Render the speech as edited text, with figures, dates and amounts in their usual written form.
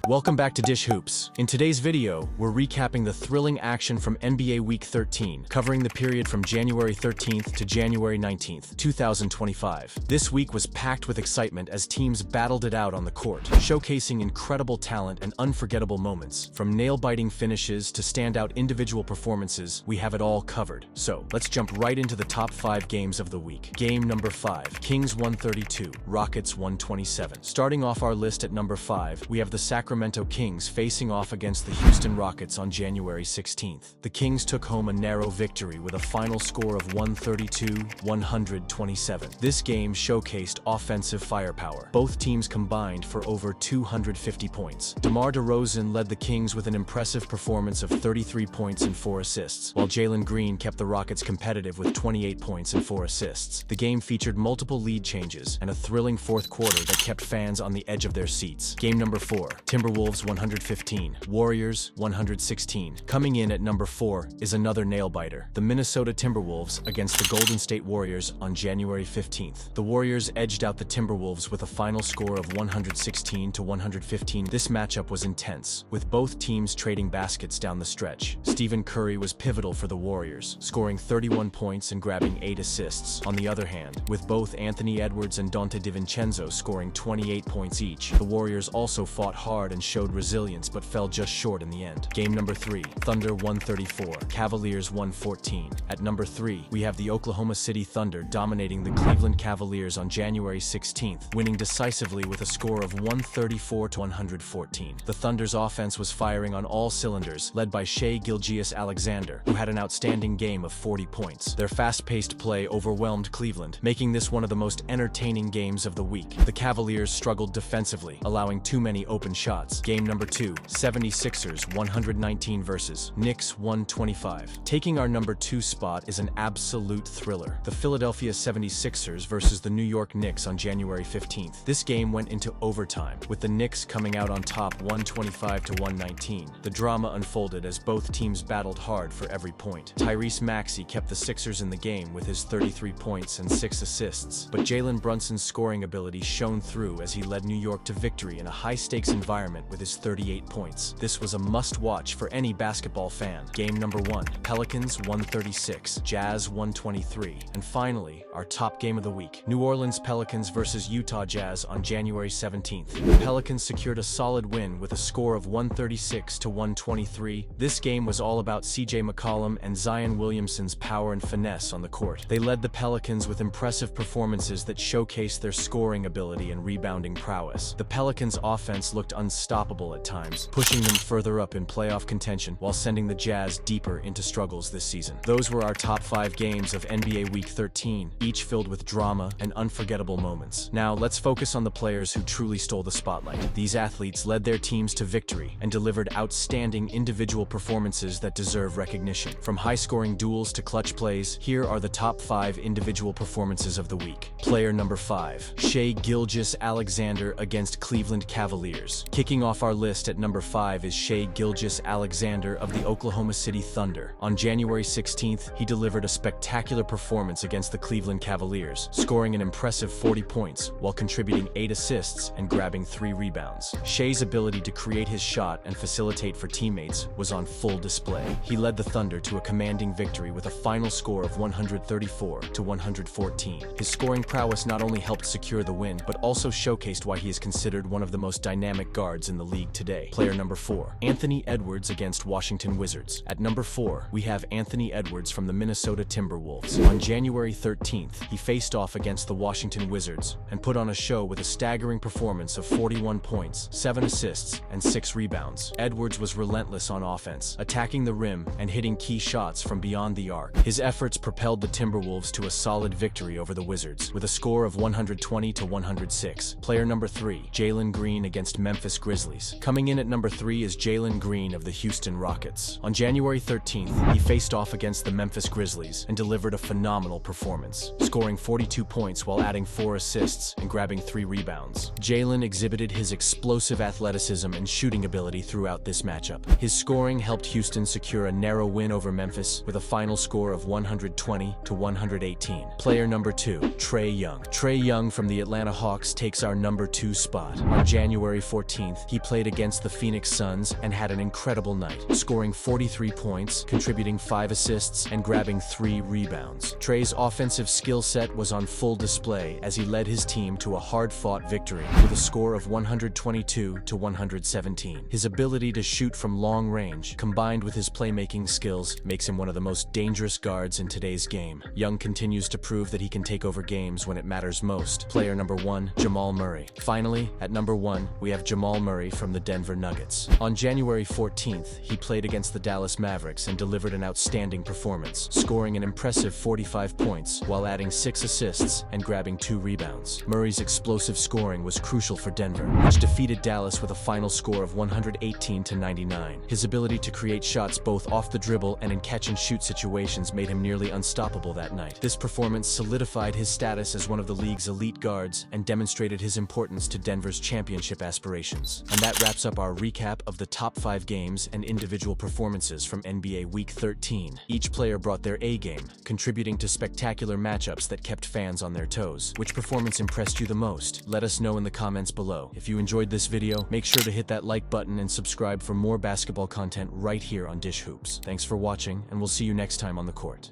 Welcome back to Dish Hoops. In today's video, we're recapping the thrilling action from NBA Week 13, covering the period from January 13th to January 19th, 2025. This week was packed with excitement as teams battled it out on the court, showcasing incredible talent and unforgettable moments. From nail-biting finishes to standout individual performances, we have it all covered. So, let's jump right into the top 5 games of the week. Game number 5, Kings 132, Rockets 127. Starting off our list at number 5, we have the Sacramento Kings facing off against the Houston Rockets on January 16th. The Kings took home a narrow victory with a final score of 132-127. This game showcased offensive firepower. Both teams combined for over 250 points. DeMar DeRozan led the Kings with an impressive performance of 33 points and 4 assists, while Jalen Green kept the Rockets competitive with 28 points and 4 assists. The game featured multiple lead changes and a thrilling fourth quarter that kept fans on the edge of their seats. Game number 4, Timberwolves 115, Warriors 116. Coming in at number 4 is another nail-biter, the Minnesota Timberwolves against the Golden State Warriors on January 15th. The Warriors edged out the Timberwolves with a final score of 116-115. This matchup was intense, with both teams trading baskets down the stretch. Stephen Curry was pivotal for the Warriors, scoring 31 points and grabbing 8 assists. On the other hand, with both Anthony Edwards and Donte DiVincenzo scoring 28 points each, the Warriors also fought hard and showed resilience but fell just short in the end. Game number 3, Thunder 134, Cavaliers 114. At number 3, we have the Oklahoma City Thunder dominating the Cleveland Cavaliers on January 16th, winning decisively with a score of 134-114. The Thunder's offense was firing on all cylinders, led by Shai Gilgeous-Alexander, who had an outstanding game of 40 points. Their fast-paced play overwhelmed Cleveland, making this one of the most entertaining games of the week. The Cavaliers struggled defensively, allowing too many open shots. Game number 2, 76ers 119 versus Knicks 125. Taking our number 2 spot is an absolute thriller. The Philadelphia 76ers versus the New York Knicks on January 15th. This game went into overtime, with the Knicks coming out on top 125-119. The drama unfolded as both teams battled hard for every point. Tyrese Maxey kept the Sixers in the game with his 33 points and 6 assists, but Jalen Brunson's scoring ability shone through as he led New York to victory in a high-stakes environment with his 38 points. This was a must-watch for any basketball fan. Game number 1, Pelicans 136, Jazz 123. And finally, our top game of the week, New Orleans Pelicans versus Utah Jazz on January 17th. The Pelicans secured a solid win with a score of 136-123. This game was all about CJ McCollum and Zion Williamson's power and finesse on the court. They led the Pelicans with impressive performances that showcased their scoring ability and rebounding prowess. The Pelicans' offense looked unstoppable at times, pushing them further up in playoff contention while sending the Jazz deeper into struggles this season. Those were our top 5 games of NBA Week 13, each filled with drama and unforgettable moments. Now, let's focus on the players who truly stole the spotlight. These athletes led their teams to victory and delivered outstanding individual performances that deserve recognition. From high-scoring duels to clutch plays, here are the top 5 individual performances of the week. Player number 5, Shai Gilgeous-Alexander against Cleveland Cavaliers. Kicking off our list at number 5 is Shai Gilgeous-Alexander of the Oklahoma City Thunder. On January 16th, he delivered a spectacular performance against the Cleveland Cavaliers, scoring an impressive 40 points while contributing 8 assists and grabbing 3 rebounds. Shai's ability to create his shot and facilitate for teammates was on full display. He led the Thunder to a commanding victory with a final score of 134-114. His scoring prowess not only helped secure the win, but also showcased why he is considered one of the most dynamic guards in the league today. Player number 4, Anthony Edwards against Washington Wizards. At number 4, we have Anthony Edwards from the Minnesota Timberwolves. On January 13th, he faced off against the Washington Wizards and put on a show with a staggering performance of 41 points, 7 assists, and 6 rebounds. Edwards was relentless on offense, attacking the rim and hitting key shots from beyond the arc. His efforts propelled the Timberwolves to a solid victory over the Wizards, with a score of 120-106. Player number 3, Jalen Green against Memphis Grizzlies. Coming in at number 3 is Jalen Green of the Houston Rockets. On January 13th, he faced off against the Memphis Grizzlies and delivered a phenomenal performance, scoring 42 points while adding 4 assists and grabbing 3 rebounds. Jalen exhibited his explosive athleticism and shooting ability throughout this matchup. His scoring helped Houston secure a narrow win over Memphis with a final score of 120-118. Player number 2, Trae Young. Trae Young from the Atlanta Hawks takes our number 2 spot. On January 14th, 14th, he played against the Phoenix Suns and had an incredible night, scoring 43 points, contributing 5 assists, and grabbing 3 rebounds. Trey's offensive skill set was on full display as he led his team to a hard-fought victory with a score of 122 to 117. His ability to shoot from long range, combined with his playmaking skills, makes him one of the most dangerous guards in today's game. Young continues to prove that he can take over games when it matters most. Player number 1, Jamal Murray. Finally, at number 1, we have Jamal Murray from the Denver Nuggets. On January 14th, he played against the Dallas Mavericks and delivered an outstanding performance, scoring an impressive 45 points while adding 6 assists and grabbing 2 rebounds. Murray's explosive scoring was crucial for Denver, which defeated Dallas with a final score of 118 to 99. His ability to create shots both off the dribble and in catch-and-shoot situations made him nearly unstoppable that night. This performance solidified his status as one of the league's elite guards and demonstrated his importance to Denver's championship aspirations. And that wraps up our recap of the top 5 games and individual performances from NBA Week 13. Each player brought their A game, contributing to spectacular matchups that kept fans on their toes. Which performance impressed you the most? Let us know in the comments below. If you enjoyed this video, make sure to hit that like button and subscribe for more basketball content right here on Dish Hoops. Thanks for watching, and we'll see you next time on the court.